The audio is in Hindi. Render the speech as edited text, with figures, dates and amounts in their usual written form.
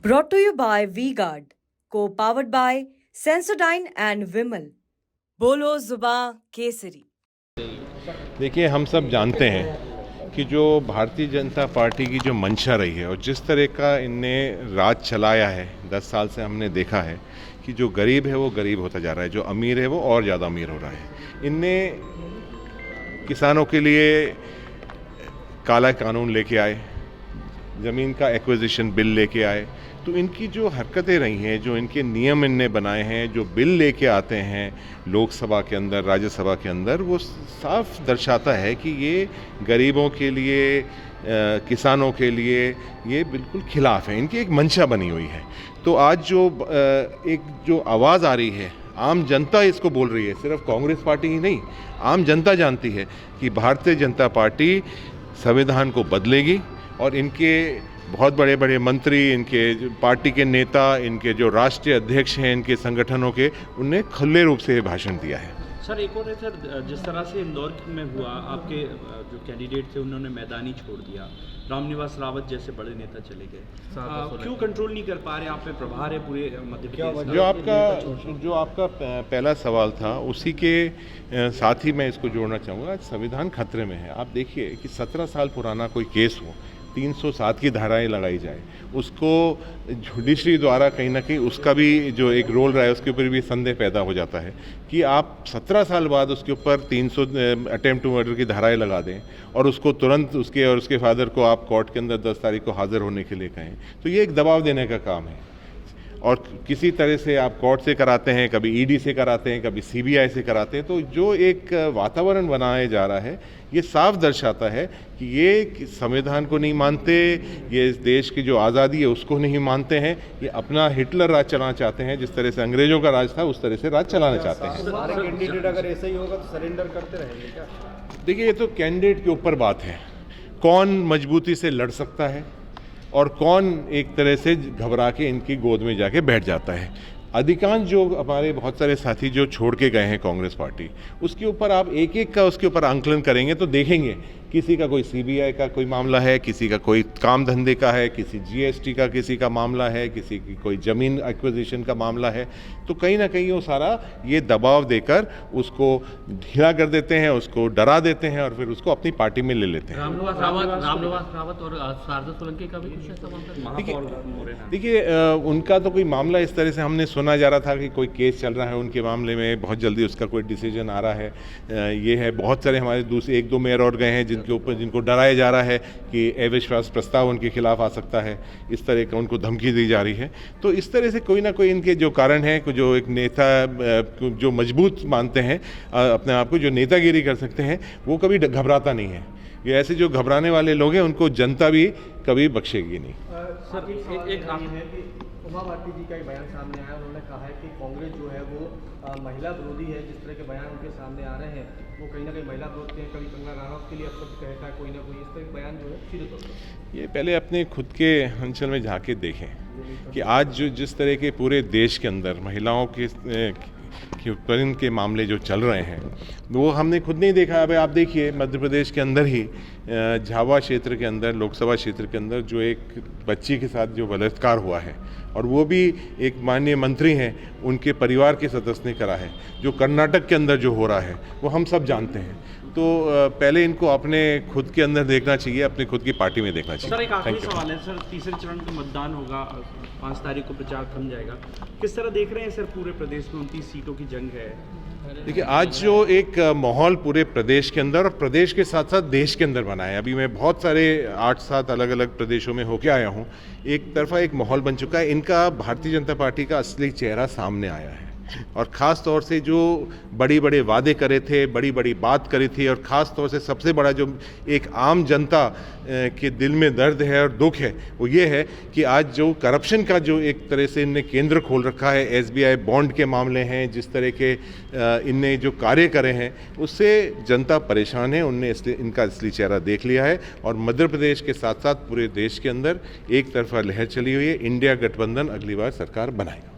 Brought to you by V-Guard, co-powered by Sensodyne and Vimal. बोलो जुबां केसरी। देखिए, हम सब जानते हैं कि जो भारतीय जनता पार्टी की जो मंशा रही है और जिस तरह का इनने राज चलाया है 10 साल से, हमने देखा है कि जो गरीब है वो गरीब होता जा रहा है, जो अमीर है वो और ज़्यादा अमीर हो रहा है। इनने किसानों के लिए काला कानून लेके आए, ज़मीन का एक्विजिशन बिल लेके आए। तो इनकी जो हरकतें रही हैं, जो इनके नियम इनने बनाए हैं, जो बिल लेके आते हैं लोकसभा के अंदर, राज्यसभा के अंदर, वो साफ दर्शाता है कि ये गरीबों के लिए, किसानों के लिए ये बिल्कुल खिलाफ है। इनकी एक मंशा बनी हुई है। तो आज जो आवाज़ आ रही है, आम जनता इसको बोल रही है, सिर्फ कांग्रेस पार्टी ही नहीं, आम जनता जानती है कि भारतीय जनता पार्टी संविधान को बदलेगी और इनके बहुत बड़े बड़े मंत्री, इनके पार्टी के नेता, इनके जो राष्ट्रीय अध्यक्ष हैं इनके संगठनों के, उनने खुले रूप से भाषण दिया है। सर, एक और है सर, जिस तरह से इंदौर में हुआ, आपके जो कैंडिडेट थे उन्होंने मैदानी छोड़ दिया, रामनिवास रावत जैसे बड़े नेता चले गए, क्यों कंट्रोल नहीं कर पा रहे? आप पे प्रभार है पूरे मध्य प्रदेश। जो आपका पहला सवाल था, उसी के साथ ही मैं इसको जोड़ना चाहूँगा। संविधान खतरे में है। आप देखिए कि 17 साल पुराना कोई केस हो, 307 की धाराएं लगाई जाए, उसको जुडिशरी द्वारा कहीं ना कहीं उसका भी जो एक रोल रहा है उसके ऊपर भी संदेह पैदा हो जाता है कि आप 17 साल बाद उसके ऊपर 300 अटेम्प्ट टू मर्डर की धाराएं लगा दें और उसको तुरंत उसके और उसके फादर को आप कोर्ट के अंदर 10 तारीख को हाजिर होने के लिए कहें। तो ये एक दबाव देने का काम है और किसी तरह से आप कोर्ट से कराते हैं, कभी ईडी से कराते हैं, कभी सीबीआई से कराते हैं। तो जो एक वातावरण बनाया जा रहा है, ये साफ दर्शाता है कि ये संविधान को नहीं मानते, ये इस देश की जो आज़ादी है उसको नहीं मानते हैं, ये अपना हिटलर राज चलाना चाहते हैं। जिस तरह से अंग्रेजों का राज था उस तरह से राज चलाना चाहते हैं। हमारे कैंडिडेट अगर ऐसा ही होगा तो सरेंडर करते रहेंगे क्या? देखिए, ये तो कैंडिडेट के ऊपर बात है, कौन मजबूती से लड़ सकता है और कौन एक तरह से घबरा के इनकी गोद में जाके बैठ जाता है। अधिकांश जो हमारे बहुत सारे साथी जो छोड़ के गए हैं कांग्रेस पार्टी, उसके ऊपर आप एक एक का उसके ऊपर आंकलन करेंगे तो देखेंगे किसी का कोई सीबीआई का कोई मामला है, किसी का कोई काम धंधे का है, किसी जीएसटी का किसी का मामला है, किसी की कोई ज़मीन एक्विजिशन का मामला है। तो कहीं ना कहीं वो सारा ये दबाव देकर उसको ढीला कर देते हैं, उसको डरा देते हैं और फिर उसको अपनी पार्टी में ले लेते हैं। रामनिवास रावत और शारदा सोलंकी का भी कुछ ऐसा मामला? देखिए, उनका तो कोई मामला इस तरह से हमने सुना जा रहा था कि कोई केस चल रहा है उनके मामले में, बहुत जल्दी उसका कोई डिसीजन आ रहा है। ये है, बहुत सारे हमारे दूसरे 1-2 मेयर और गए हैं जिनके ऊपर जिनको डराया जा रहा है कि अविश्वास प्रस्ताव उनके खिलाफ आ सकता है, इस तरह का उनको धमकी दी जा रही है। तो इस तरह से कोई ना कोई इनके जो कारण है, जो एक नेता जो मजबूत मानते हैं अपने आप को, जो नेतागिरी कर सकते हैं, वो कभी घबराता नहीं है। ये ऐसे जो घबराने वाले लोग हैं उनको जनता भी कभी बख्शेगी नहीं। सर, एक है कि उमा भारती जी का एक बयान सामने आया, उन्होंने कहा है कि कांग्रेस जो है वो महिला विरोधी है। जिस तरह के बयान उनके सामने आ रहे हैं वो कहीं ना कहीं महिला विरोध के हैं। कभी कंगना रनौत के लिए अब सब कहता है कोई ना कोई, इस तरह के बयान जो है सीधे तौर पर। ये पहले अपने खुद के अंचल में झाँके देखें कि आज जो जिस तरह के पूरे देश के अंदर महिलाओं के उत्पीड़न के मामले जो चल रहे हैं वो हमने खुद नहीं देखा। अब आप देखिए, मध्य प्रदेश के अंदर ही झाबुआ क्षेत्र के अंदर, लोकसभा क्षेत्र के अंदर जो एक बच्ची के साथ जो बलात्कार हुआ है और वो भी एक माननीय मंत्री हैं, उनके परिवार के सदस्य ने करा है। जो कर्नाटक के अंदर जो हो रहा है वो हम सब जानते हैं। तो पहले इनको अपने खुद के अंदर देखना चाहिए, अपनी खुद की पार्टी में देखना चाहिए। सर, एक आखिरी सवाल है सर, तीसरे चरण का मतदान होगा, 5 तारीख को प्रचार थम जाएगा, किस तरह देख रहे हैं सर? पूरे प्रदेश में 29 सीटों की जंग है। देखिए, आज जो एक माहौल पूरे प्रदेश के अंदर और प्रदेश के साथ साथ देश के अंदर बना है, अभी मैं बहुत सारे 8-7 अलग अलग प्रदेशों में होके आया हूँ, एक तरफा एक माहौल बन चुका है। इनका भारतीय जनता पार्टी का असली चेहरा सामने आया है और ख़ास तौर से जो बड़ी बड़े वादे करे थे, बड़ी बड़ी बात करी थी, और ख़ास तौर से सबसे बड़ा जो एक आम जनता के दिल में दर्द है और दुख है, वो ये है कि आज जो करप्शन का जो एक तरह से इनने केंद्र खोल रखा है, एसबीआई बॉन्ड के मामले हैं, जिस तरह के इनने जो कार्य करे हैं, उससे जनता परेशान है। उनने इसलिए इनका असली चेहरा देख लिया है और मध्य प्रदेश के साथ साथ पूरे देश के अंदर एक तरफा लहर चली हुई है। इंडिया गठबंधन अगली बार सरकार बनाएगा।